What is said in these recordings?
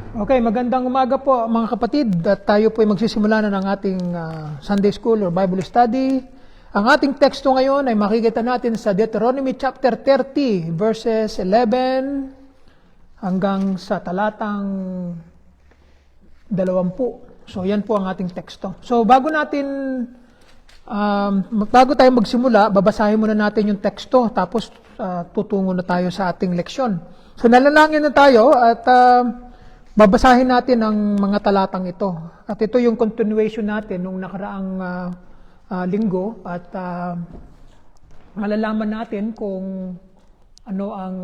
Okay, magandang umaga po mga kapatid. At tayo po ay magsisimula na ng ating Sunday School or Bible Study. Ang ating teksto ngayon ay makikita natin sa Deuteronomy chapter 30 verses 11 hanggang sa talatang 20. So yan po ang ating teksto. So bago tayo magsimula, babasahin muna natin yung teksto tapos tutungo na tayo sa ating leksyon. So nalalangin na tayo at babasahin natin ang mga talatang ito. At ito yung continuation natin nung nakaraang linggo at malalaman natin kung ano ang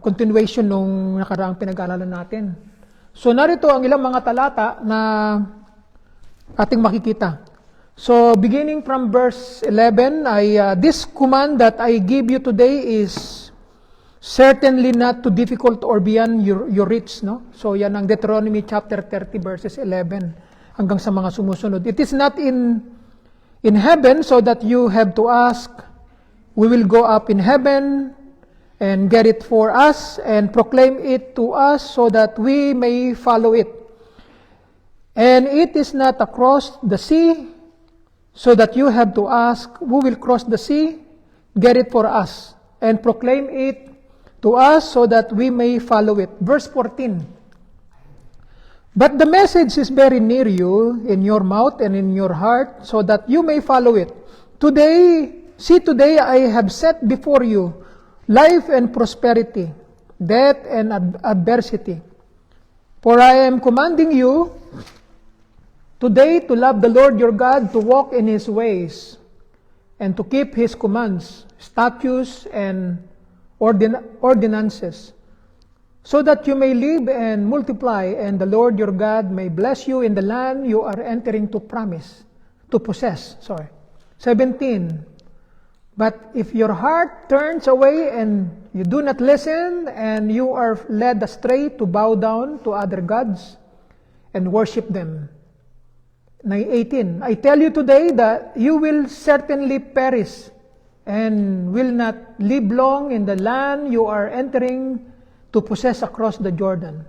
continuation nung nakaraang pinag-aaralan natin. So narito ang ilang mga talata na ating makikita. So beginning from verse 11, this command that I give you today is certainly not too difficult or beyond your reach, no? So yan ang Deuteronomy chapter 30 verses 11 hanggang sa mga sumusunod. It is not in heaven so that you have to ask, we will go up in heaven and get it for us and proclaim it to us so that we may follow it. And it is not across the sea so that you have to ask, who will cross the sea, get it for us and proclaim it to us so that we may follow it. Verse 14. But the message is very near you, in your mouth and in your heart, so that you may follow it. Today I have set before you life and prosperity, death and adversity. For I am commanding you today to love the Lord your God, to walk in His ways, and to keep His commands, statutes, and ordinances, so that you may live and multiply, and the Lord your God may bless you in the land you are entering to possess. 17. But if your heart turns away and you do not listen, and you are led astray to bow down to other gods and worship them. 18. I tell you today that you will certainly perish and will not live long in the land you are entering to possess across the Jordan.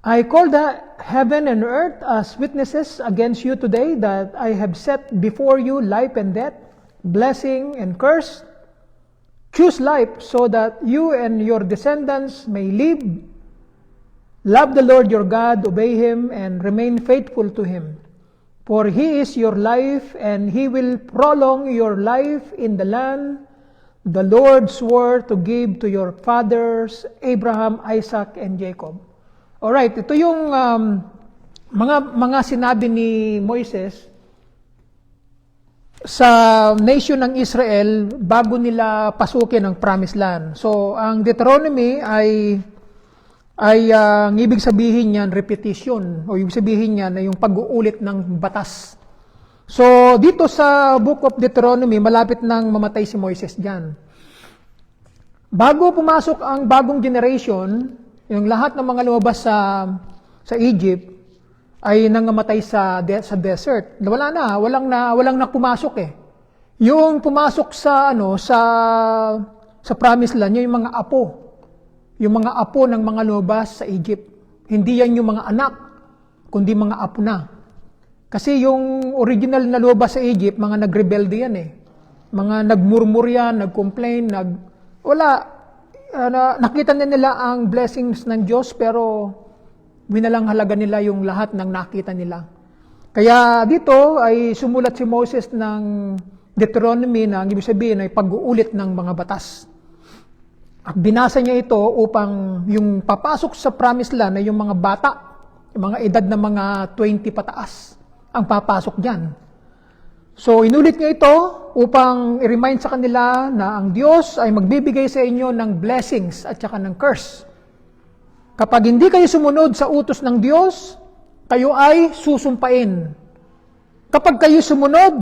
I call the heaven and earth as witnesses against you today that I have set before you life and death, blessing and curse. Choose life so that you and your descendants may live. Love the Lord your God, obey Him, and remain faithful to Him. For He is your life, and He will prolong your life in the land the Lord swore to give to your fathers, Abraham, Isaac, and Jacob. Alright, ito yung mga sinabi ni Moises sa nation ng Israel bago nila pasukin ang Promised Land. So, ang Deuteronomy ang ibig sabihin niyan repetition, o ibig sabihin niyan na yung pag-uulit ng batas. So dito sa Book of Deuteronomy, malapit nang mamatay si Moises diyan. Bago pumasok ang bagong generation, yung lahat ng mga lumabas sa Egypt ay nangamatay sa desert. Walang na pumasok eh. Yung pumasok sa Promised Land, yung mga apo. Yung mga apo ng mga lumabas sa Egypt. Hindi yan yung mga anak, kundi mga apo na. Kasi yung original na lumabas sa Egypt, mga nagrebelde yan eh. Mga nagmurmur yan, nagcomplain, nakita na nila ang blessings ng Diyos, pero winalanghalaga nila yung lahat ng nakita nila. Kaya dito ay sumulat si Moses ng Deuteronomy na ang ibig sabihin ay pag-uulit ng mga batas. At binasa niya ito upang yung papasok sa Promised Land ay yung mga bata, yung mga edad na mga 20 pataas, ang papasok diyan. So inulit niya ito upang i-remind sa kanila na ang Diyos ay magbibigay sa inyo ng blessings at saka ng curse. Kapag hindi kayo sumunod sa utos ng Diyos, kayo ay susumpain. Kapag kayo sumunod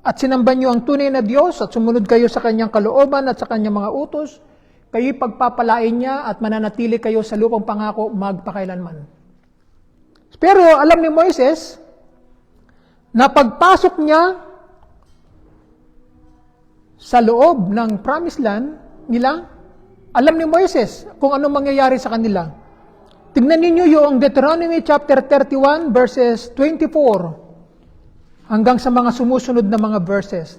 at sinamban niyo ang tunay na Diyos at sumunod kayo sa kanyang kalooban at sa kanyang mga utos, kayo'y pagpapalain niya at mananatili kayo sa lupang pangako magpakailanman. Pero alam ni Moises na pagpasok niya sa loob ng Promised Land nila Alam ni Moises kung anong mangyayari sa kanila. Tignan ninyo yung Deuteronomy chapter 31 verses 24 hanggang sa mga sumusunod na mga verses.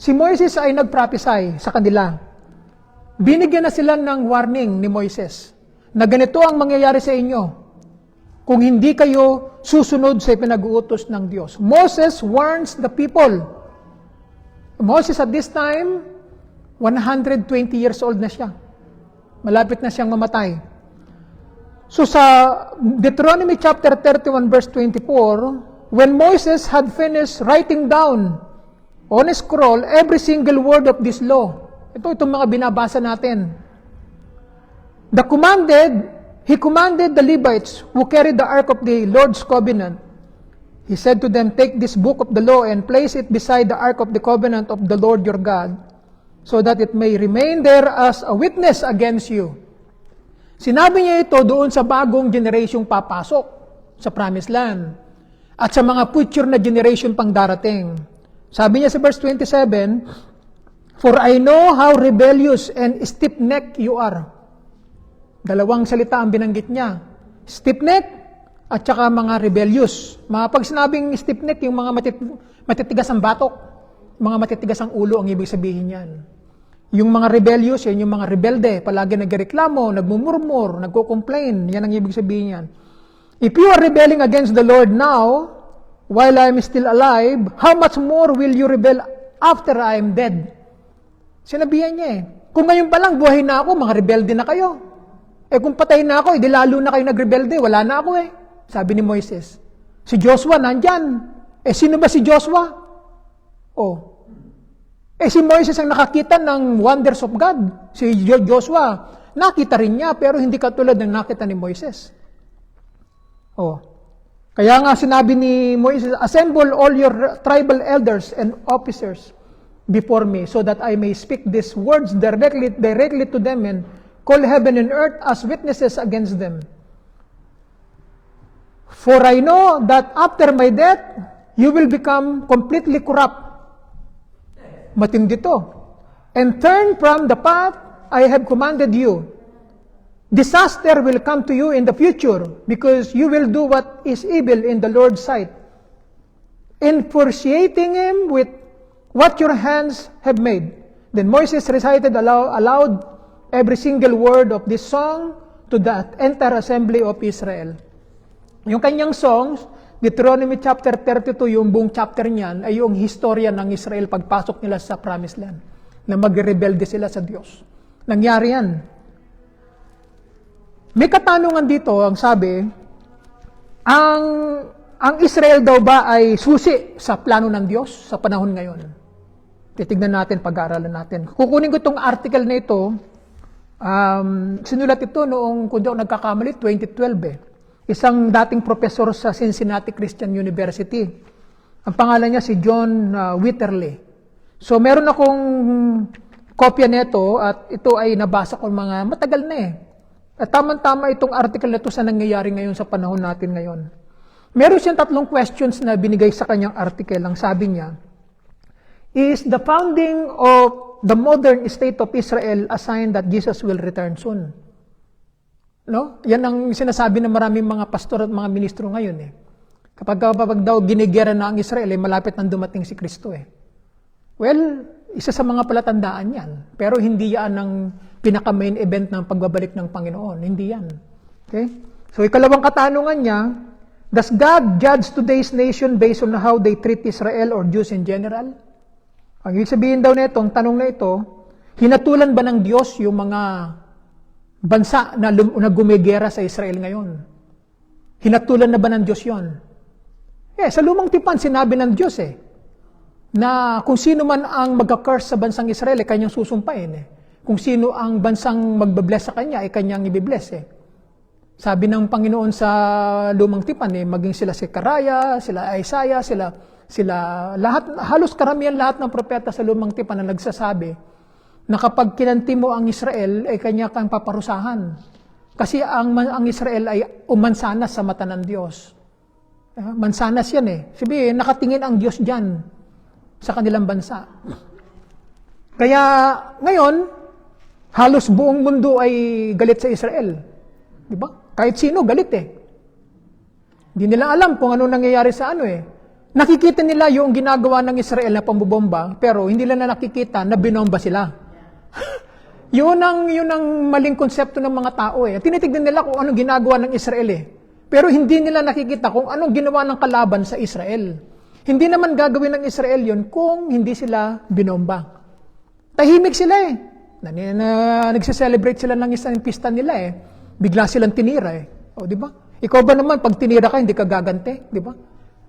Si Moises ay nagprophesy sa kanila. Binigyan na sila ng warning ni Moises na ganito ang mangyayari sa inyo kung hindi kayo susunod sa pinag-uutos ng Diyos. Moses warns the people. Moses at this time, 120 years old na siya. Malapit na siyang mamatay. So sa Deuteronomy chapter 31 verse 24, when Moses had finished writing down on a scroll every single word of this law, itong mga binabasa natin. He commanded the Levites who carried the ark of the Lord's covenant. He said to them, take this book of the law and place it beside the ark of the covenant of the Lord your God, so that it may remain there as a witness against you. Sinabi niya ito doon sa bagong generasyong papasok sa Promised Land at sa mga future na generation pang darating. Sabi niya sa verse 27, for I know how rebellious and stiff-necked you are. Dalawang salita ang binanggit niya. Stiff-necked at saka mga rebellious. Pag sinabing stiff-necked, yung mga matitigas ang batok, mga matitigas ang ulo, ang ibig sabihin yan. Yung mga rebellious, yan yung mga rebelde, palagi nagreklamo, nagmumurmur, nagko-complain, yan ang ibig sabihin yan. If you are rebelling against the Lord now, while I am still alive, how much more will you rebel after I am dead? Sinabihan niya kung ngayon pa lang buhay na ako, mga rebelde na kayo. Kung patay na ako, di lalo na kayo nagrebelde, wala na ako Sabi ni Moises. Si Joshua nandyan. Sino ba si Joshua? Si Moises ang nakakita ng wonders of God. Si Joshua, nakita rin niya, pero hindi katulad ng nakita ni Moises. Kaya nga sinabi ni Moises, assemble all your tribal elders and officers before me, so that I may speak these words directly to them and call heaven and earth as witnesses against them. For I know that after my death, you will become completely corrupt. Matindi to. And turn from the path I have commanded you. Disaster will come to you in the future because you will do what is evil in the Lord's sight, infuriating him with what your hands have made. Then Moses recited aloud every single word of this song to the entire assembly of Israel. Yung kanyang songs, Deuteronomy chapter 32, yung buong chapter niyan, ay yung historya ng Israel pagpasok nila sa Promised Land, na magrebelde sila sa Diyos. Nangyari yan. May katanungan dito, ang sabi, ang Israel daw ba ay susi sa plano ng Diyos sa panahon ngayon? Titignan natin, pag-aaralan natin. Kukunin ko itong article na ito, sinulat ito noong, kung di ako nagkakamali, 2012 Isang dating professor sa Cincinnati Christian University. Ang pangalan niya si John Witterly. So meron akong kopya nito at ito ay nabasa ko mga matagal na At tama-tama itong article na ito sa nangyayari ngayon sa panahon natin ngayon. Meron siyang 3 questions na binigay sa kanyang article. Ang sabi niya, is the founding of the modern state of Israel a sign that Jesus will return soon? No? Yan ang sinasabi ng maraming mga pastor at mga ministro ngayon Kapag daw ginigera na ang Israel, malapit nang dumating si Kristo Well, isa sa mga palatandaan yan. Pero hindi yan ang pinaka-main event ng pagbabalik ng Panginoon. Hindi yan. Okay? So, ikalawang katanungan niya, does God judge today's nation based on how they treat Israel or Jews in general? Ang ibig sabihin daw nito, ang tanong na ito, hinatulan ba ng Diyos yung mga bansa na gumigera sa Israel ngayon? Hinatulan na ba ng Diyos yun? Sa lumang tipan, sinabi ng Diyos na kung sino man ang magka-curse sa bansang Israel, kanyang susumpain Kung sino ang bansang magbabless sa kanya, kanyang ibibless Sabi ng Panginoon sa lumang tipan, maging sila si Karaya, sila Isaiah, sila lahat, halos karamihan lahat ng propeta sa lumang tipan na nagsasabi na kapag kinanti mo ang Israel, ay kanya kang paparusahan. Kasi ang Israel ay umansanas sa mata ng Diyos. Mansanas yan Sabihin, nakatingin ang Diyos dyan sa kanilang bansa. Kaya ngayon, Halos buong mundo ay galit sa Israel. Di ba? Kahit sino, galit eh. Hindi nila alam kung ano nangyayari sa ano eh. Nakikita nila yung ginagawa ng Israel na pambobomba, pero hindi nila nakikita na binomba sila. yun ang maling konsepto ng mga tao eh. Tinitignan nila kung anong ginagawa ng Israel eh. Pero hindi nila nakikita kung anong ginawa ng kalaban sa Israel. Hindi naman gagawin ng Israel yun kung hindi sila binomba. Tahimik sila eh. Nagse-celebrate sila ng isang pista nila eh. Bigla silang tinira eh. O, di ba? Ikaw ba naman, pag tinira ka, hindi ka gagante? Di ba?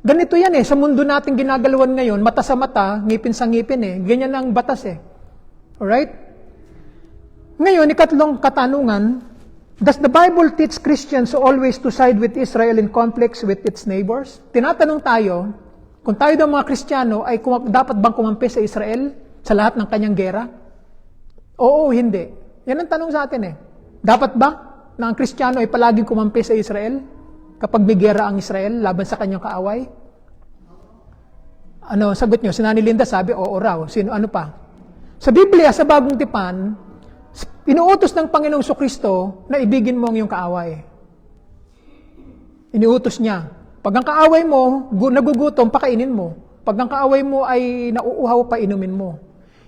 Ganito yan eh. Sa mundo natin ginagalawan ngayon, mata sa mata, ngipin sa ngipin eh. Ganyan ang batas eh. Alright? Ngayon, ikatlong katanungan, does the Bible teach Christians always to side with Israel in conflicts with its neighbors? Tinatanong tayo, kung tayo daw mga Kristiyano, ay dapat bang kumampi sa Israel sa lahat ng kanyang gera? Oo, hindi. Yan ang tanong sa atin eh. Dapat ba na ang Kristiyano ay palaging kumampi sa Israel kapag may gera ang Israel laban sa kanyang kaaway? Ano, sagot nyo? Si Nani Linda sabi, oo raw. Ano pa? Sa Biblia, sa Bagong Tipan, inuutos ng Panginoong Kristo na ibigin mo ang iyong kaaway. Inuutos niya. Pag ang kaaway mo, nagugutom, pakainin mo. Pag ang kaaway mo ay nauuhaw, painumin mo.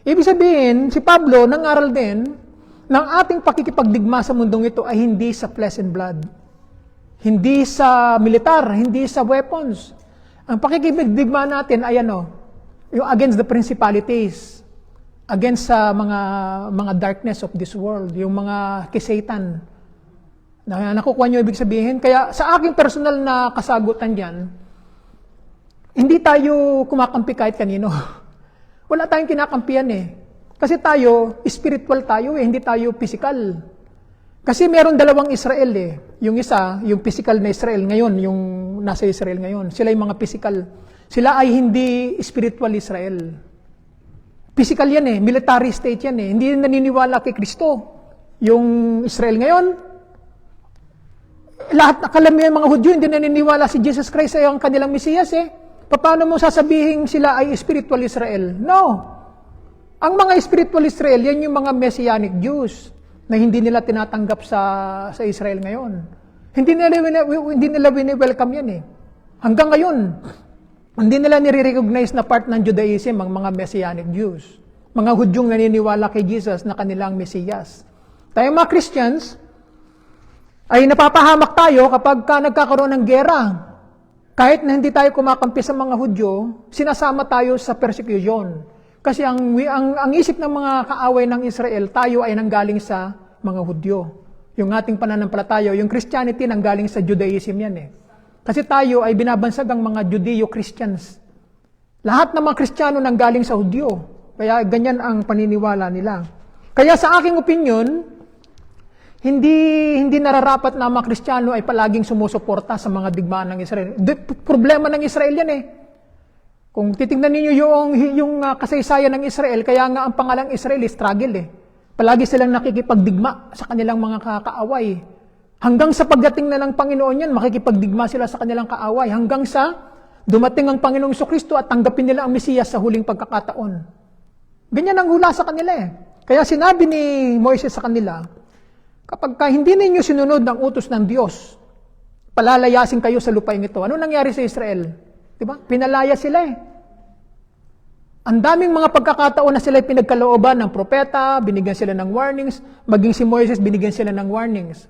Ibig sabihin, si Pablo nangaral din ng ating pakikipagdigma sa mundong ito ay hindi sa flesh and blood. Hindi sa militar, hindi sa weapons. Ang pakikipagdigma natin ay yung against the principalities, against sa mga darkness of this world, yung mga kisatan. Nakukuha nyo ibig sabihin? Kaya sa aking personal na kasagutan diyan, hindi tayo kumakampi kahit kanino. Wala tayong kinakampihan eh. Kasi tayo, spiritual tayo eh, hindi tayo physical. Kasi meron dalawang Israel eh. Yung isa, yung physical na Israel ngayon, yung nasa Israel ngayon. Sila yung mga physical. Sila ay hindi spiritual Israel. Physical yan eh, military state yan eh. Hindi naniniwala kay Kristo. Yung Israel ngayon, lahat kalamihan mga Hudyo hindi naniniwala si Jesus Christ ay ang kanilang Mesiyas eh. Paano mo sasabihin sila ay spiritual Israel? No. Ang mga spiritual Israel, yan yung mga Messianic Jews na hindi nila tinatanggap sa Israel ngayon. Hindi nila wini-welcome yan eh. Hanggang ngayon, hindi nila nire-recognize na part ng Judaism ang mga Messianic Jews. Mga Hudyong naniniwala kay Jesus na kanilang Mesiyas. Tayo mga Christians, ay napapahamak tayo kapag nagkakaroon ng gera. Kahit na hindi tayo kumakampi sa mga Hudyo, sinasama tayo sa persecution. Kasi ang isip ng mga kaaway ng Israel, tayo ay nanggaling sa mga Hudyo. Yung ating pananampalataya, yung Christianity nanggaling sa Judaism yan eh. Kasi tayo ay binabansag ang mga Judeo-Christians. Lahat ng mga Kristiyano nanggaling sa Hudyo. Kaya ganyan ang paniniwala nila. Kaya sa aking opinion, hindi nararapat na mga Kristiyano ay palaging sumusuporta sa mga digmaan ng Israel. Problema ng Israel yan eh. Kung titingnan ninyo yung kasaysayan ng Israel, kaya nga ang pangalang Israel is struggle eh. Palagi silang nakikipagdigma sa kanilang mga kaaway. Hanggang sa pagdating na ng Panginoon yan, makikipagdigma sila sa kanilang kaaway. Hanggang sa dumating ang Panginoong Kristo at tanggapin nila ang Mesiyas sa huling pagkakataon. Ganyan ang hula sa kanila eh. Kaya sinabi ni Moises sa kanila, kapag hindi ninyo sinunod ng utos ng Diyos, palalayasin kayo sa lupain ito. Ano nangyari sa Israel? Diba? Pinalaya sila eh. Ang daming mga pagkakataon na sila pinagkalooban ng propeta, binigyan sila ng warnings, maging si Moises, binigyan sila ng warnings.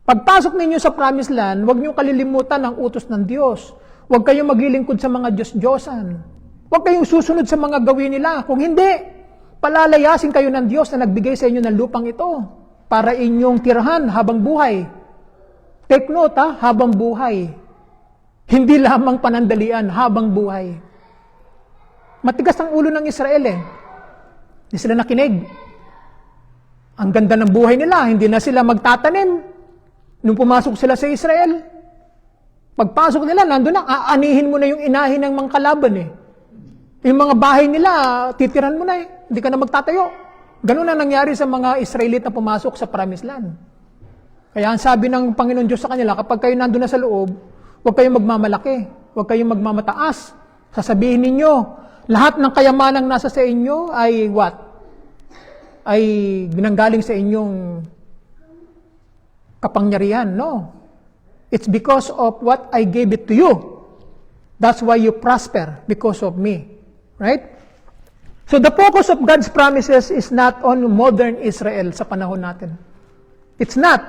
Pagpasok ninyo sa promised land, huwag niyo kalilimutan ang utos ng Diyos. Huwag kayong maglilingkod sa mga Diyos-Diyosan. Huwag kayong susunod sa mga gawin nila. Kung hindi, palalayasin kayo ng Diyos na nagbigay sa inyo ng lupang ito para inyong tirahan habang buhay. Take note habang buhay. Hindi lamang panandalian, habang buhay. Matigas ang ulo ng Israel eh. Hindi sila nakinig. Ang ganda ng buhay nila, hindi na sila magtatanim. Nung pumasok sila sa Israel, pagpasok nila, nandun na, aanihin mo na yung inahin ng mga kalaban eh. Yung mga bahay nila, titiran mo na eh. Hindi ka na magtatayo. Ganun na nangyari sa mga Israelite na pumasok sa Promised Land. Kaya ang sabi ng Panginoon Diyos sa kanila, kapag kayo nandun na sa loob, huwag kayong magmamalaki, huwag kayong magmamataas. Sasabihin ninyo, lahat ng kayamanang nasa sa inyo ay what? ay nanggaling sa inyong kapangyarihan. No. It's because of what I gave it to you. That's why you prosper, because of me. Right? So the focus of God's promises is not on modern Israel sa panahon natin. It's not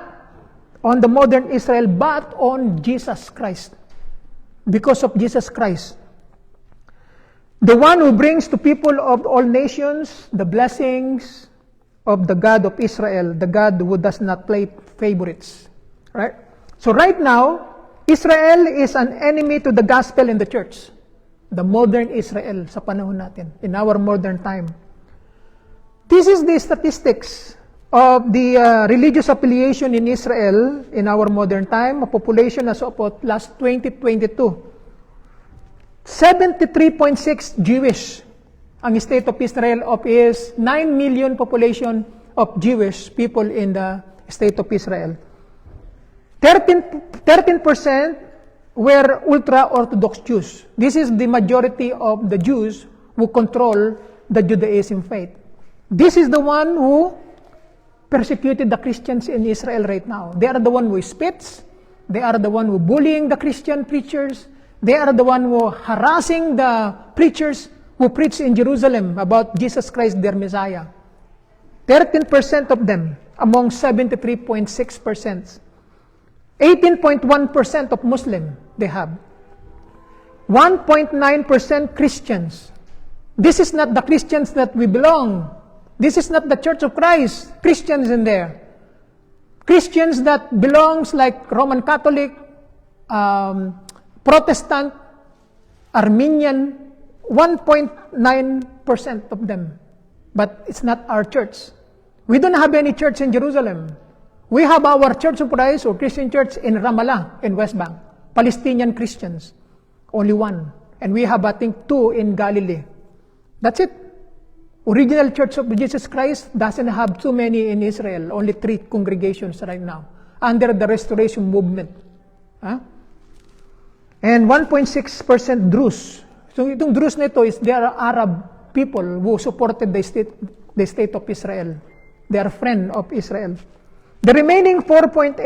on the modern Israel, but on Jesus Christ. Because of Jesus Christ. The one who brings to people of all nations the blessings of the God of Israel, the God who does not play favorites. Right? So right now, Israel is an enemy to the gospel in the church. The modern Israel sa panahon natin, in our modern time. This is the statistics of the religious affiliation in Israel in our modern time, a population as of last 2022. 73.6 Jewish ang state of Israel of is 9 million population of Jewish people in the state of Israel. 13% were ultra-Orthodox Jews. This is the majority of the Jews who control the Judaism faith. This is the one who persecuted the Christians in Israel right now. They are the one who spits. They are the one who bullying the Christian preachers. They are the one who harassing the preachers who preach in Jerusalem about Jesus Christ, their Messiah. 13% of them among 73.6%. 18.1% of Muslim they have. 1.9% Christians. This is not the Christians that we belong. This is not the Church of Christ. Christians in there. Christians that belongs like Roman Catholic, Protestant, Armenian, 1.9% of them. But it's not our church. We don't have any church in Jerusalem. We have our Church of Christ or Christian church in Ramallah, in West Bank. Palestinian Christians. Only one. And we have, I think, 2 in Galilee. That's it. Original Church of Jesus Christ doesn't have too many in Israel. Only 3 congregations right now. Under the Restoration Movement. Huh? And 1.6% Druze. So itong Druze na ito is they are Arab people who supported the state of Israel. They are friend of Israel. The remaining 4.8%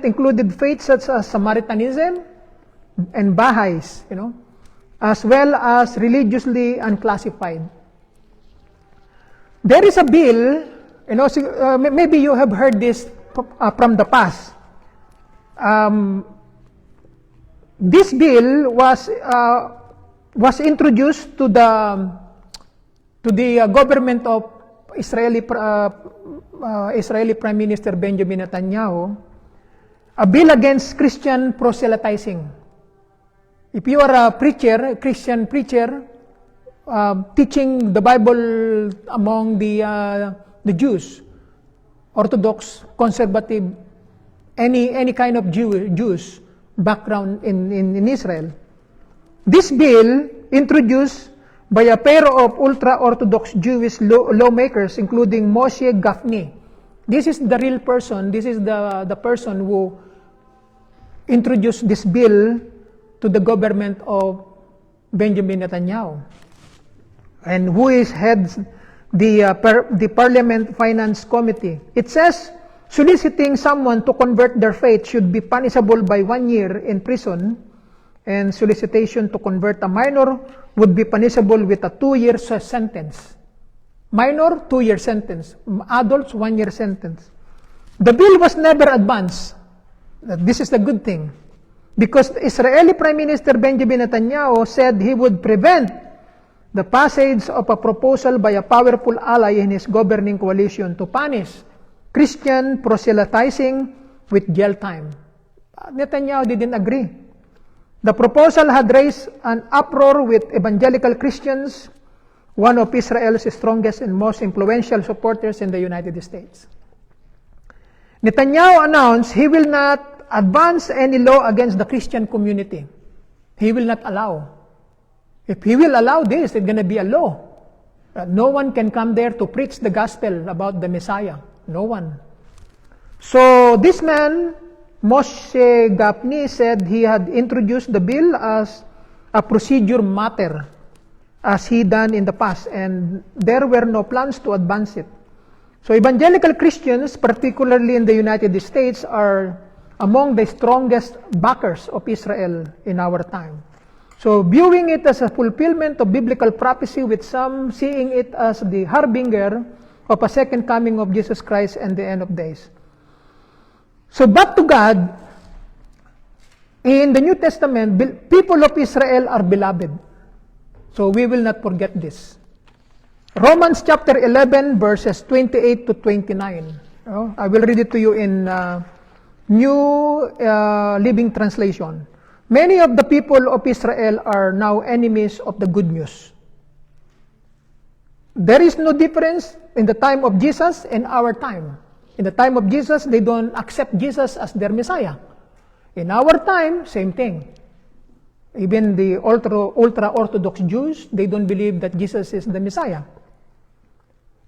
included faiths such as Samaritanism and Baha'is, as well as religiously unclassified. There is a bill, maybe you have heard this from the past. This bill was introduced to the government of Israeli Prime Minister Benjamin Netanyahu, a bill against Christian proselytizing. If you are a Christian preacher, teaching the Bible among the Jews, Orthodox, conservative, any kind of Jews background in Israel. This bill, introduced by a pair of ultra-Orthodox Jewish lawmakers, including Moshe Gafni. This is the real person. This is the person who introduced this bill to the government of Benjamin Netanyahu, and who heads the Parliament Finance Committee. It says, soliciting someone to convert their faith should be punishable by 1 year in prison, and solicitation to convert a minor would be punishable with a 2-year sentence. Minor, 2-year sentence. Adults, 1-year sentence. The bill was never advanced. This is the good thing. Because Israeli Prime Minister Benjamin Netanyahu said he would prevent the passage of a proposal by a powerful ally in his governing coalition to punish Christian proselytizing with jail time. Netanyahu didn't agree. The proposal had raised an uproar with evangelical Christians, one of Israel's strongest and most influential supporters in the United States. Netanyahu announced he will not advance any law against the Christian community. He will not allow. If he will allow this, it's going to be a law. No one can come there to preach the gospel about the Messiah. No one. So this man, Moshe Gafni, said he had introduced the bill as a procedure matter, as he done in the past, and there were no plans to advance it. So evangelical Christians, particularly in the United States, are among the strongest backers of Israel in our time. So viewing it as a fulfillment of biblical prophecy, with some seeing it as the harbinger of a second coming of Jesus Christ and the end of days. So but to God, in the New Testament, people of Israel are beloved. So we will not forget this. Romans chapter 11, verses 28 to 29. I will read it to you in New Living Translation. Many of the people of Israel are now enemies of the good news. There is no difference in the time of Jesus and our time. In the time of Jesus, they don't accept Jesus as their Messiah. In our time, same thing. Even the ultra-Orthodox Jews, they don't believe that Jesus is the Messiah.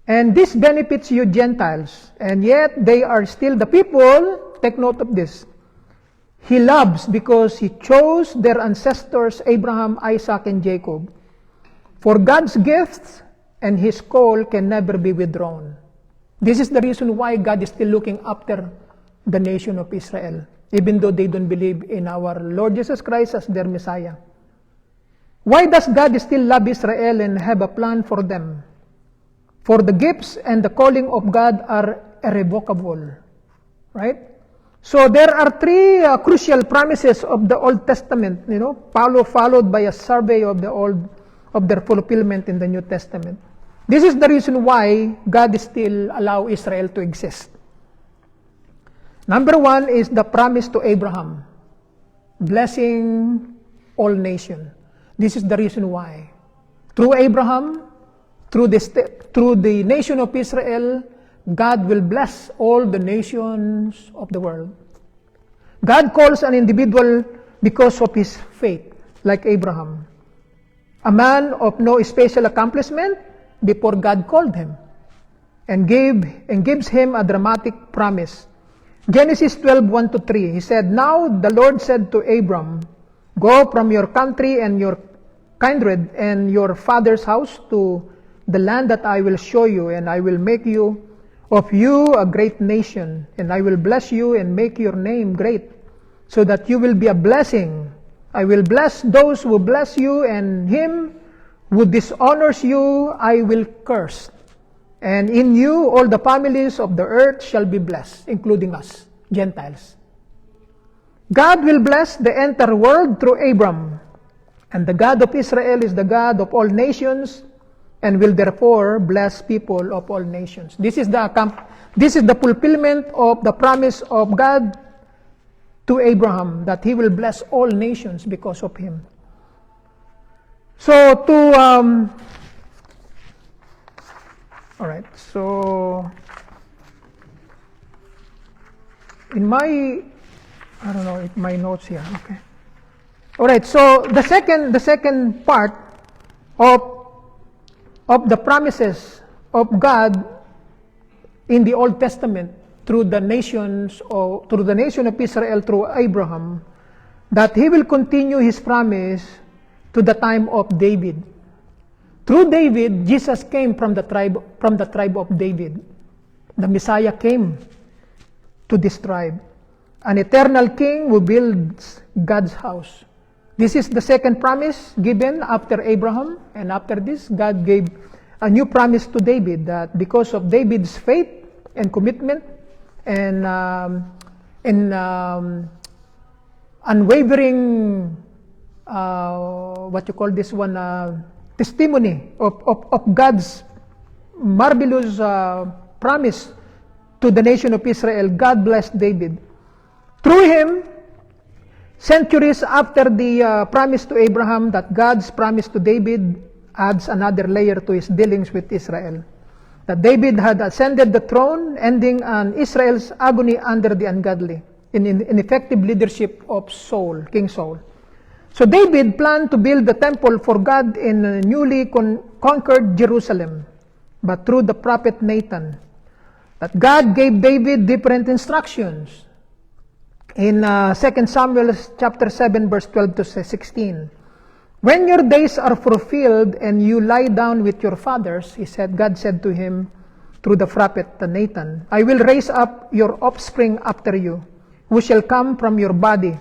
And this benefits you Gentiles, and yet they are still the people, take note of this, He loves because He chose their ancestors Abraham, Isaac, and Jacob. For God's gifts and His call can never be withdrawn. This is the reason why God is still looking after the nation of Israel, even though they don't believe in our Lord Jesus Christ as their Messiah. Why does God still love Israel and have a plan for them? For the gifts and the calling of God are irrevocable. Right? So there are three crucial promises of the Old Testament, followed by a survey of their fulfillment in the New Testament. This is the reason why God still allow Israel to exist. Number one is the promise to Abraham, blessing all nations. This is the reason why. Through Abraham, through the nation of Israel, God will bless all the nations of the world. God calls an individual because of his faith, like Abraham. A man of no special accomplishment before God called him and gives him a dramatic promise. Genesis 12:1-3. He said, "Now the Lord said to Abram, go from your country and your kindred and your father's house to the land that I will show you, and I will make of you a great nation, and I will bless you and make your name great, so that you will be a blessing. I will bless those who bless you, and him who dishonors you I will curse. And in you all the families of the earth shall be blessed," including us, Gentiles. God will bless the entire world through Abram, and the God of Israel is the God of all nations, and will therefore bless people of all nations. This is the fulfillment of the promise of God to Abraham, that he will bless all nations because of him. So all right. So in my notes here. Okay. All right. So the second part of the promises of God in the Old Testament through the nation of Israel through Abraham, that he will continue his promise to the time of David. Through David, Jesus came from the tribe of David. The Messiah came to this tribe, an eternal king who builds God's house. This is the second promise given after Abraham, and after this, God gave a new promise to David, that because of David's faith and commitment and unwavering, testimony of God's marvelous promise to the nation of Israel, God blessed David. Through him, centuries after the promise to Abraham, that God's promise to David adds another layer to his dealings with Israel. That David had ascended the throne, ending on Israel's agony under the ungodly, in ineffective leadership of King Saul. So David planned to build the temple for God in a newly conquered Jerusalem, but through the prophet Nathan, that God gave David different instructions. In 2 Samuel chapter 7, verse 12-16, "When your days are fulfilled and you lie down with your fathers," God said to through the prophet Nathan, I will raise up your offspring after you, who shall come from your body,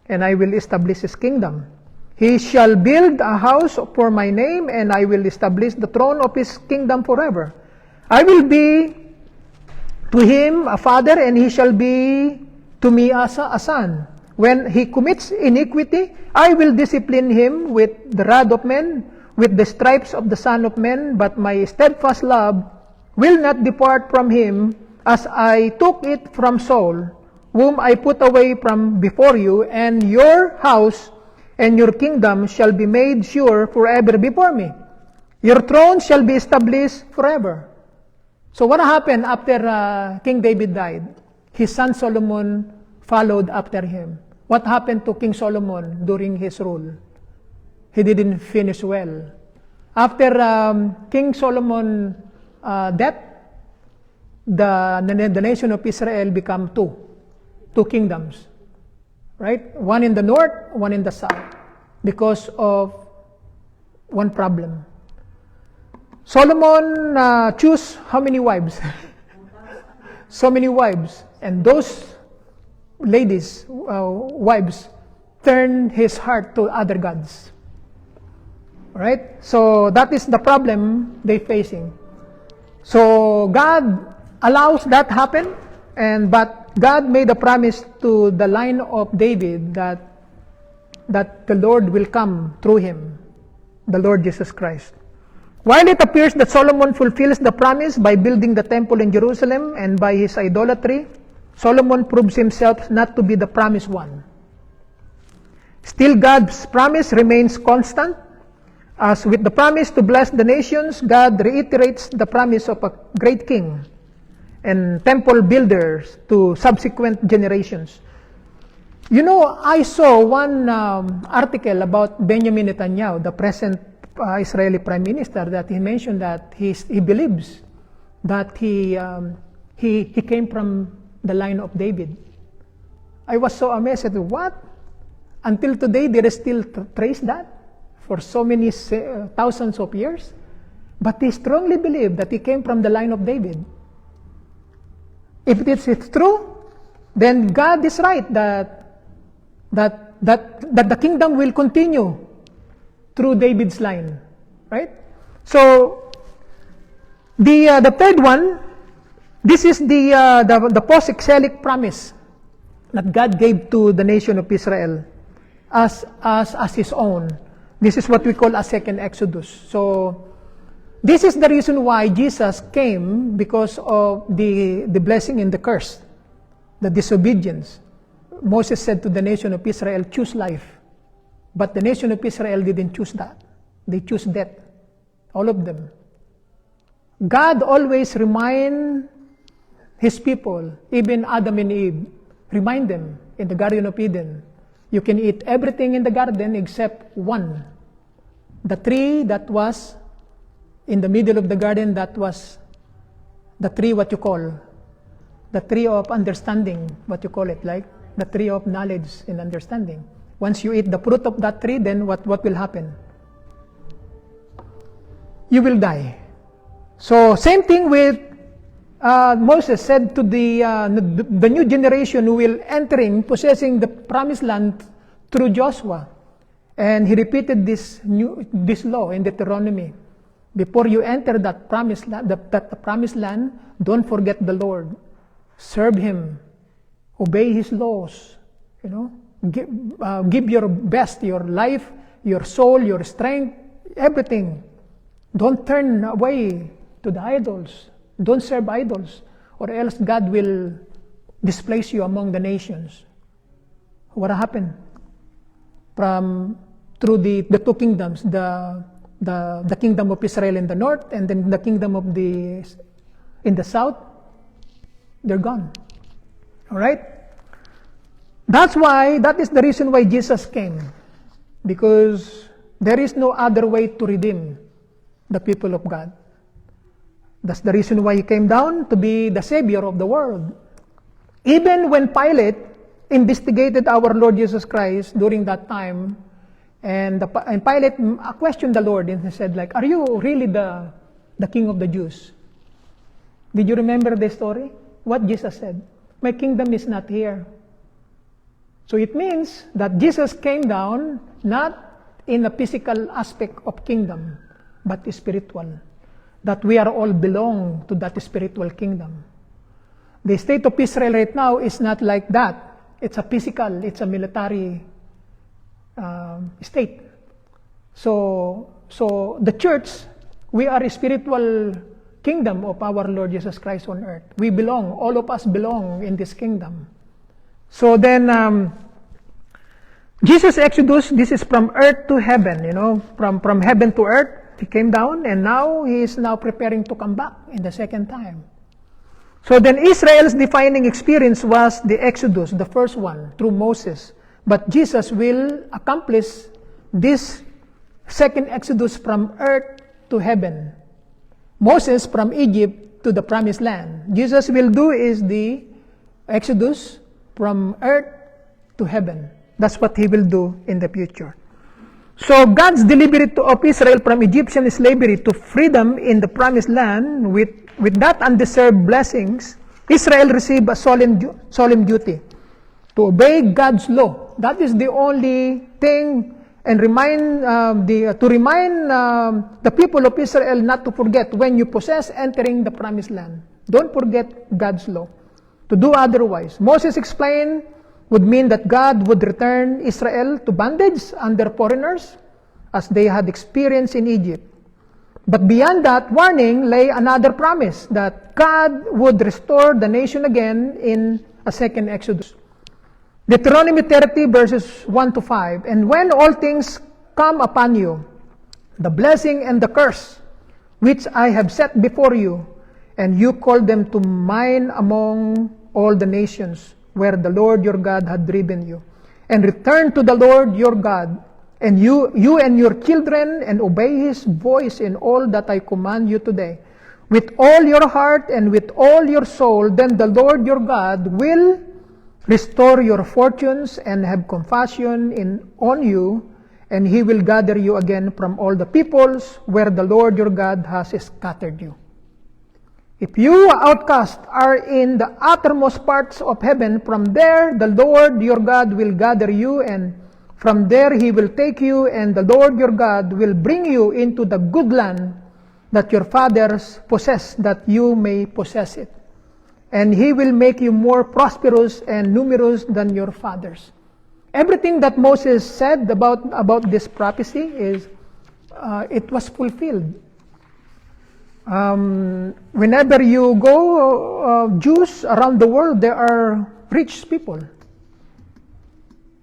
and I will establish his kingdom. He shall build a house for my name, and I will establish the throne of his kingdom forever. I will be to him a father, and he shall be to me as a son. When he commits iniquity, I will discipline him with the rod of men, with the stripes of the Son of Men, but my steadfast love will not depart from him, as I took it from Saul, whom I put away from before you, and your house and your kingdom shall be made sure forever before me. Your throne shall be established forever. So what happened after King David died? His son Solomon followed after him. What happened to King Solomon during his rule? He didn't finish well. After King Solomon death, the nation of Israel became two kingdoms, right? One in the north, one in the south, because of one problem. Solomon chose how many wives? So many wives, and those ladies, wives, turned his heart to other gods. Right? So that is the problem they're facing. So God allows that happen, but God made a promise to the line of David that the Lord will come through him, the Lord Jesus Christ. While it appears that Solomon fulfills the promise by building the temple in Jerusalem and by his idolatry, Solomon proves himself not to be the promised one. Still, God's promise remains constant. As with the promise to bless the nations, God reiterates the promise of a great king and temple builders to subsequent generations. You know, I saw one article about Benjamin Netanyahu, the present Israeli Prime Minister, that he mentioned that he believes that he came from the line of David. I was so amazed at what? Until today, they still trace that for so many thousands of years. But they strongly believe that he came from the line of David. If it's true, then God is right that the kingdom will continue through David's line, right? So the third one, this is the post-exilic promise that God gave to the nation of Israel as his own. This is what we call a second Exodus. So this is the reason why Jesus came, because of the blessing and the curse, the disobedience. Moses said to the nation of Israel, choose life. But the nation of Israel didn't choose that. They chose death. All of them. God always remind his people, even Adam and Eve, remind them in the Garden of Eden, you can eat everything in the garden except one. The tree that was in the middle of the garden, that was the tree, what you call, the tree of understanding, what you call it, like the tree of knowledge and understanding. Once you eat the fruit of that tree, then what will happen? You will die. So same thing with Moses said to the new generation who will entering, possessing the promised land through Joshua. And he repeated this law in Deuteronomy. Before you enter that promised land, don't forget the Lord. Serve him. Obey his laws. You know, give your best, your life, your soul, your strength, everything. Don't turn away to the idols. Don't serve idols, or else God will displace you among the nations. What happened? Through the two kingdoms, the kingdom of Israel in the north, and then the kingdom of in the south, they're gone. All right? That is the reason why Jesus came. Because there is no other way to redeem the people of God. That's the reason why he came down, to be the Savior of the world. Even when Pilate investigated our Lord Jesus Christ during that time, and Pilate questioned the Lord, and he said, like, are you really the King of the Jews? Did you remember the story? What Jesus said? My kingdom is not here. So it means that Jesus came down not in the physical aspect of kingdom, but spiritual. That we are all belong to that spiritual kingdom. The state of Israel right now is not like that. It's a physical, it's a military state. So the church, we are a spiritual kingdom of our Lord Jesus Christ on earth. We belong, all of us belong in this kingdom. So then, Jesus' Exodus, this is from earth to heaven, from heaven to earth, he came down, and now he is now preparing to come back in the second time. So then Israel's defining experience was the Exodus, the first one, through Moses. But Jesus will accomplish this second Exodus from earth to heaven. Moses from Egypt to the promised land. Jesus will do is the Exodus from earth to heaven. That's what he will do in the future. So God's delivery of Israel from Egyptian slavery to freedom in the promised land with that undeserved blessings, Israel received a solemn duty to obey God's law. That is the only thing, and remind the people of Israel not to forget when you possess entering the promised land. Don't forget God's law. To do otherwise, Moses explained, would mean that God would return Israel to bondage under foreigners as they had experienced in Egypt. But beyond that warning lay another promise that God would restore the nation again in a second Exodus. Deuteronomy 30 verses 1 to 5. And when all things come upon you, the blessing and the curse, which I have set before you, and you call them to mind among all the nations, where the Lord your God had driven you, and return to the Lord your God, and you and your children, and obey his voice in all that I command you today, with all your heart and with all your soul, then the Lord your God will restore your fortunes and have compassion on you, and he will gather you again from all the peoples where the Lord your God has scattered you. If you outcasts are in the uttermost parts of heaven, from there the Lord your God will gather you, and from there he will take you, and the Lord your God will bring you into the good land that your fathers possessed, that you may possess it. And he will make you more prosperous and numerous than your fathers. Everything that Moses said about this prophecy is, it was fulfilled. Whenever you go, Jews around the world, there are rich people.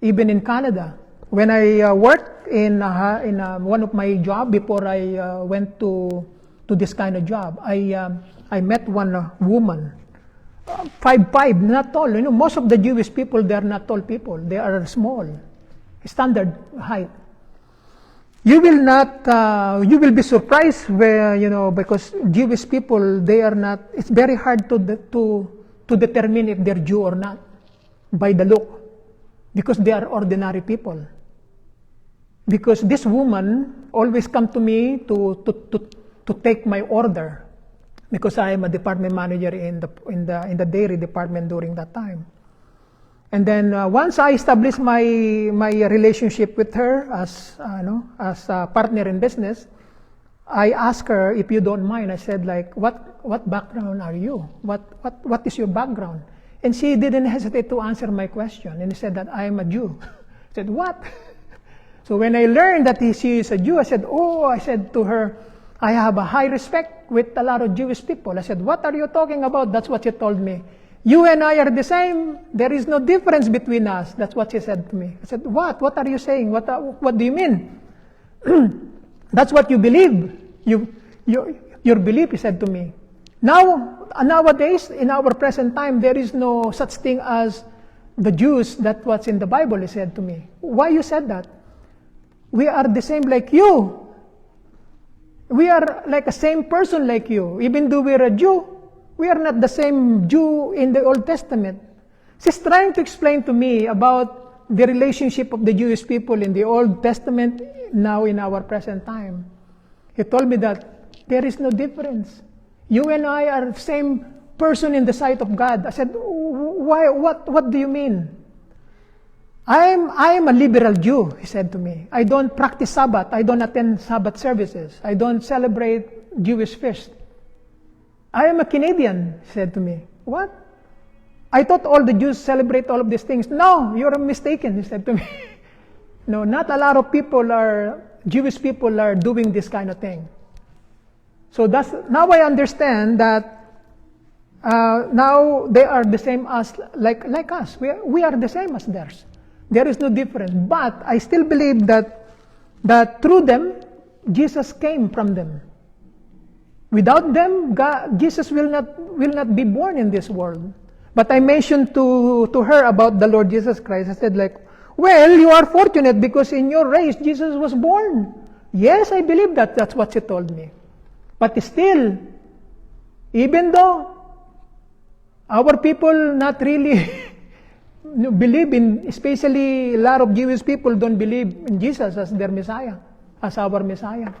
Even in Canada. When I worked in one of my job before I went to this kind of job, I met one woman, 5'5", not tall. Most of the Jewish people, they are not tall people. They are small, standard height. You will be surprised where, because Jewish people, they are not, it's very hard to determine if they're Jew or not by the look, because they are ordinary people. Because this woman always come to me to take my order, because I am a department manager in the dairy department during that time. And then once I established my relationship with her as a partner in business, I asked her, if you don't mind, I said, like, what background are you? What is your background? And she didn't hesitate to answer my question, and she said that I am a Jew. I said, what? So when I learned that she is a Jew, I said to her, I have a high respect with a lot of Jewish people. I said, what are you talking about? That's what she told me. You and I are the same. There is no difference between us. That's what she said to me. I said, what? What are you saying? What do you mean? That's what you believe. Your belief, he said to me. Nowadays, in our present time, there is no such thing as the Jews. That what's in the Bible, he said to me. Why you said that? We are the same like you. We are like a same person like you. Even though we are a Jew, we are not the same Jew in the Old Testament. She's trying to explain to me about the relationship of the Jewish people in the Old Testament now in our present time. He told me that there is no difference. You and I are the same person in the sight of God. I said, why? What do you mean? I'm a liberal Jew, he said to me. I don't practice Sabbath. I don't attend Sabbath services. I don't celebrate Jewish feast. I am a Canadian, he said to me. What? I thought all the Jews celebrate all of these things. No, you're mistaken, he said to me. No, not a lot of Jewish people are doing this kind of thing. So now I understand that now they are the same as like us. We are the same as theirs. There is no difference. But I still believe that through them, Jesus came from them. Without them, Jesus will not be born in this world. But I mentioned to her about the Lord Jesus Christ. I said well, you are fortunate because in your race, Jesus was born. Yes, I believe that. That's what she told me. But still, even though our people not really believe in, especially a lot of Jewish people don't believe in Jesus as their Messiah, as our Messiah.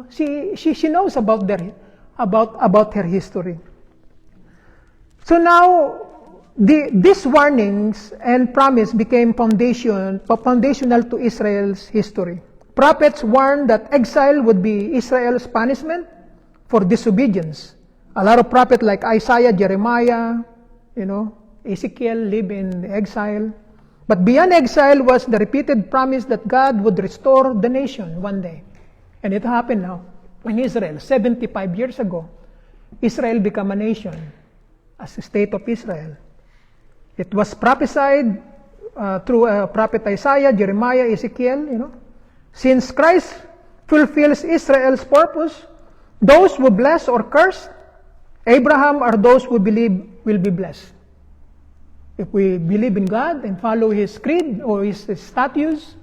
She knows about her history. So now, these warnings and promise became foundational to Israel's history. Prophets warned that exile would be Israel's punishment for disobedience. A lot of prophets like Isaiah, Jeremiah, Ezekiel live in exile. But beyond exile was the repeated promise that God would restore the nation one day. And it happened now in Israel. 75 years ago, Israel became a nation as a state of Israel. It was prophesied through prophet Isaiah, Jeremiah, Ezekiel, Since Christ fulfills Israel's purpose, those who bless or curse, Abraham or those who believe will be blessed. If we believe in God and follow His creed or His statutes,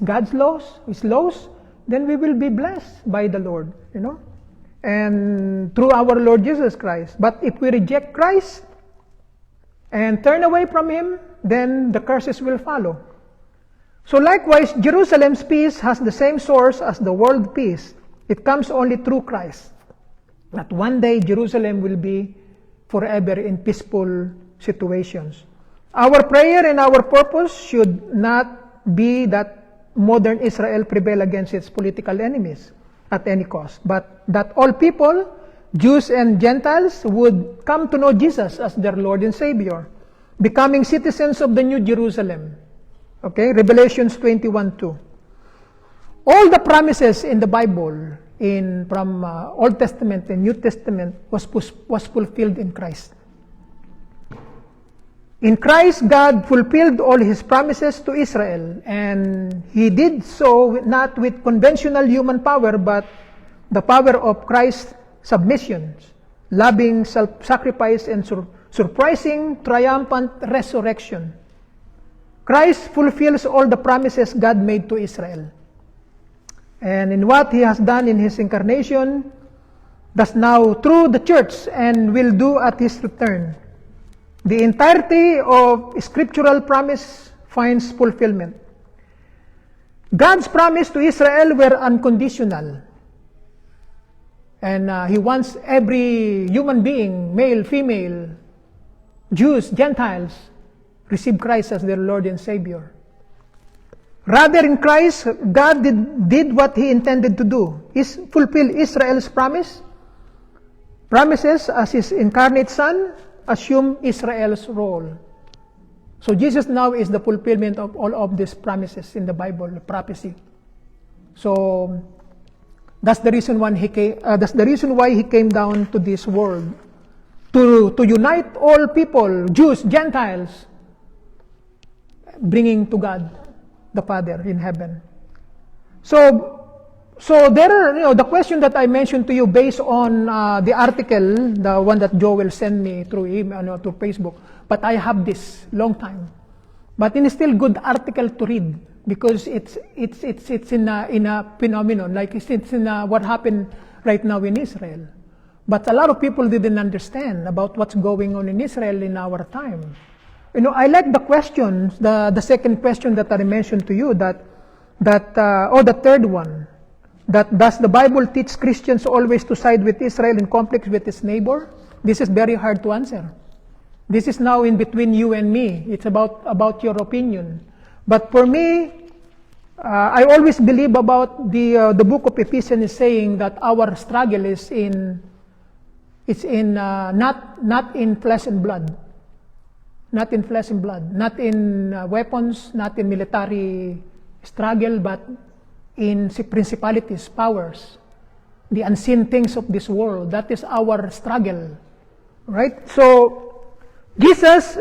God's laws, then we will be blessed by the Lord, and through our Lord Jesus Christ. But if we reject Christ and turn away from Him, then the curses will follow. So likewise, Jerusalem's peace has the same source as the world peace. It comes only through Christ. That one day Jerusalem will be forever in peaceful situations. Our prayer and our purpose should not be that modern Israel prevail against its political enemies at any cost, but that all people, Jews and Gentiles, would come to know Jesus as their Lord and Savior, becoming citizens of the New Jerusalem. Okay, Revelations 21:2. All the promises in the Bible, from Old Testament and New Testament, was fulfilled in Christ. In Christ, God fulfilled all His promises to Israel, and He did so not with conventional human power, but the power of Christ's submission, loving self-sacrifice, and surprising, triumphant resurrection. Christ fulfills all the promises God made to Israel. And in what He has done in His incarnation, does now through the church and will do at His return. The entirety of scriptural promise finds fulfillment. God's promise to Israel were unconditional. And He wants every human being, male, female, Jews, Gentiles, receive Christ as their Lord and Savior. Rather, in Christ, God did what He intended to do, is fulfill Israel's promises as His incarnate Son, assume Israel's role. So Jesus now is the fulfillment of all of these promises in the Bible, the prophecy. So that's the reason why He came down to this world, to unite all people, Jews, Gentiles, bringing to God the Father in heaven. So there are, the question that I mentioned to you based on the article, the one that Joel sent me through email, through Facebook. But I have this long time. But it's still good article to read because it's in a phenomenon, like it's in what happened right now in Israel. But a lot of people didn't understand about what's going on in Israel in our time. I like the questions, the second question that I mentioned to you, the third one. That does the Bible teach Christians always to side with Israel in conflict with its neighbor? This is very hard to answer. This is now in between you and me. It's about your opinion. But for me, I always believe about the book of Ephesians is saying that our struggle is not in flesh and blood. Not in flesh and blood. Not in weapons, not in military struggle, but in principalities, powers, the unseen things of this world. That is our struggle. Right? So, Jesus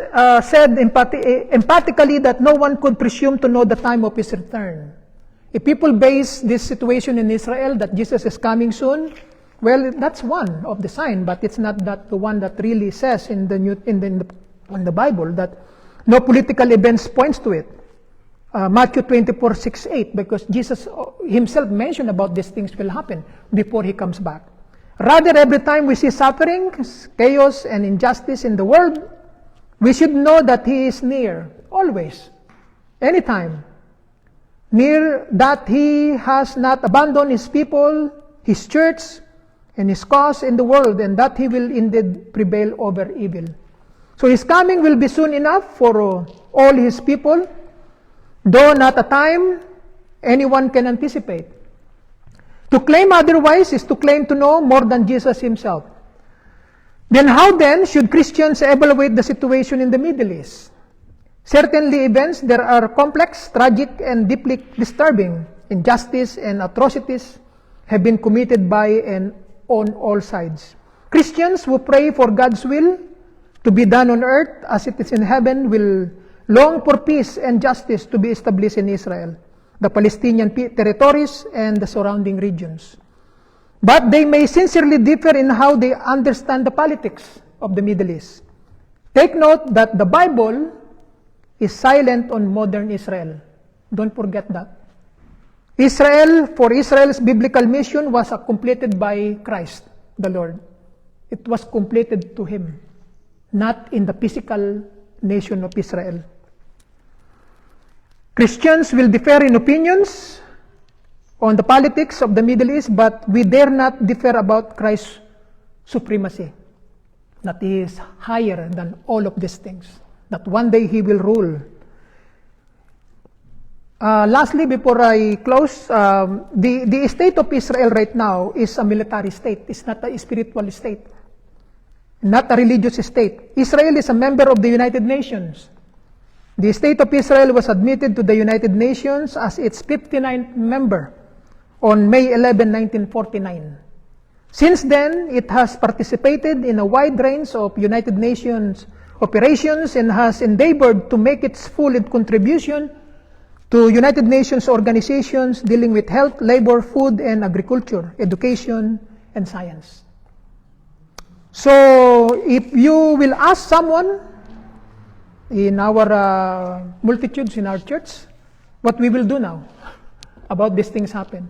said emphatically that no one could presume to know the time of his return. If people base this situation in Israel that Jesus is coming soon, well, that's one of the sign, but it's not that the one that really says in the Bible that no political events points to it. Matthew 24:6-8, because Jesus himself mentioned about these things will happen before he comes back. Rather, every time we see suffering, chaos, and injustice in the world, we should know that he is near, always, anytime. Near, that he has not abandoned his people, his church, and his cause in the world, and that he will indeed prevail over evil. So his coming will be soon enough for all his people, though not a time anyone can anticipate. To claim otherwise is to claim to know more than Jesus himself. Then how then should Christians evaluate the situation in the Middle East? Certainly events there are complex, tragic, and deeply disturbing. Injustice and atrocities have been committed by and on all sides. Christians who pray for God's will to be done on earth as it is in heaven will long for peace and justice to be established in Israel, the Palestinian territories, and the surrounding regions. But they may sincerely differ in how they understand the politics of the Middle East. Take note that the Bible is silent on modern Israel. Don't forget that. Israel's biblical mission was completed by Christ, the Lord. It was completed to him, not in the physical nation of Israel. Christians will differ in opinions on the politics of the Middle East, but we dare not differ about Christ's supremacy, that he is higher than all of these things, that one day he will rule. Lastly, before I close, the state of Israel right now is a military state. It's not a spiritual state, not a religious state. Israel is a member of the United Nations. The state of Israel was admitted to the United Nations as its 59th member on May 11, 1949. Since then, it has participated in a wide range of United Nations operations and has endeavored to make its full contribution to United Nations organizations dealing with health, labor, food, and agriculture, education, and science. So, if you will ask someone in our multitudes in our church, what we will do now about these things happen,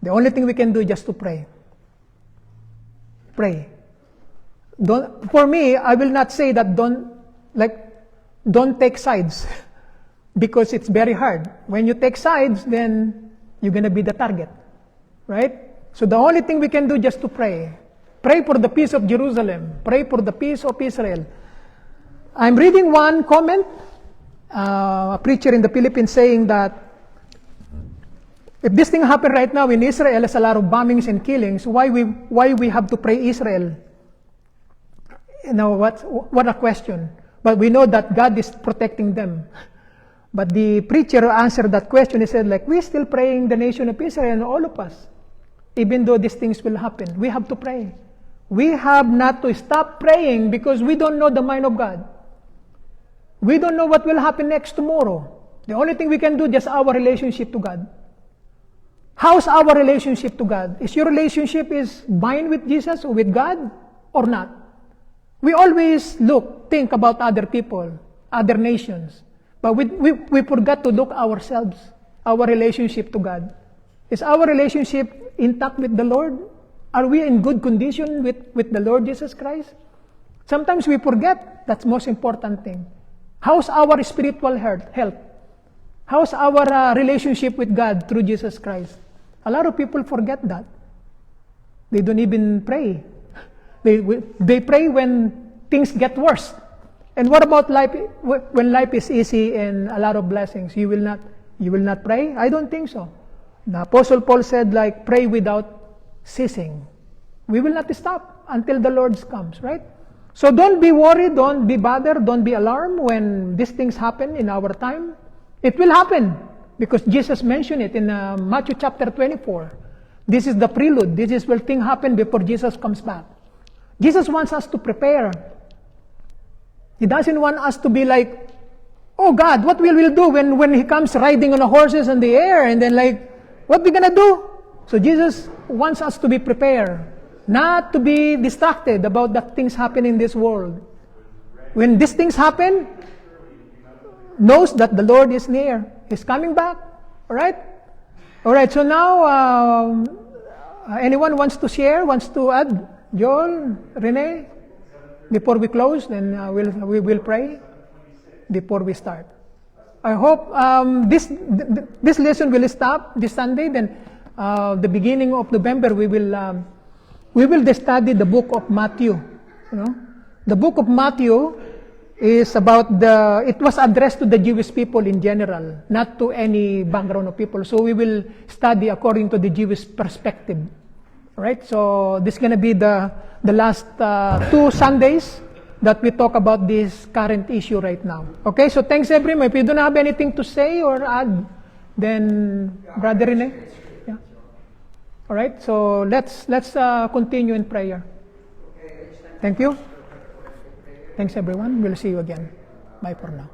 the only thing we can do is just to pray. Pray. For me, I will not say that don't take sides because it's very hard. When you take sides, then you're going to be the target. Right? So the only thing we can do is just to pray. Pray for the peace of Jerusalem. Pray for the peace of Israel. I'm reading one comment, a preacher in the Philippines saying that if this thing happened right now in Israel, there's a lot of bombings and killings, why we have to pray Israel? You know, what a question. But we know that God is protecting them. But the preacher answered that question. He said, we're still praying the nation of Israel and all of us. Even though these things will happen, we have to pray. We have not to stop praying because we don't know the mind of God. We don't know what will happen next tomorrow. The only thing we can do is just our relationship to God. How's our relationship to God? Is your relationship bind with Jesus or with God or not? We always think about other people, other nations. But we forgot to look ourselves, our relationship to God. Is our relationship intact with the Lord? Are we in good condition with the Lord Jesus Christ? Sometimes we forget that's the most important thing. How's our spiritual health? How's our relationship with God through Jesus Christ? A lot of people forget that. They don't even pray. They pray when things get worse. And what about life when life is easy and a lot of blessings? You will not pray? I don't think so. The Apostle Paul said, like, pray without ceasing. We will not stop until the Lord comes, right? So don't be worried, don't be bothered, don't be alarmed when these things happen in our time. It will happen because Jesus mentioned it in Matthew chapter 24. This is the prelude. This is where things happen before Jesus comes back. Jesus wants us to prepare. He doesn't want us to be like, oh God, what will we do when He comes riding on the horses in the air? And then like, what we gonna do? So Jesus wants us to be prepared. Not to be distracted about the things happening in this world. When these things happen, knows that the Lord is near. He's coming back. Alright? Alright, so now, anyone wants to share, wants to add? Joel, Rene? Before we close, then we will pray before we start. I hope this lesson will stop this Sunday. Then the beginning of November, we will study the book of Matthew. You know, the book of Matthew is about it was addressed to the Jewish people in general, not to any background of people. So we will study according to the Jewish perspective. Right? So this is going to be the last 2 Sundays that we talk about this current issue right now. Okay? So thanks everyone. If you don't have anything to say or add, then Brother Rene. Yeah. All right? So let's continue in prayer. Thank you. Thanks everyone. We'll see you again. Bye for now.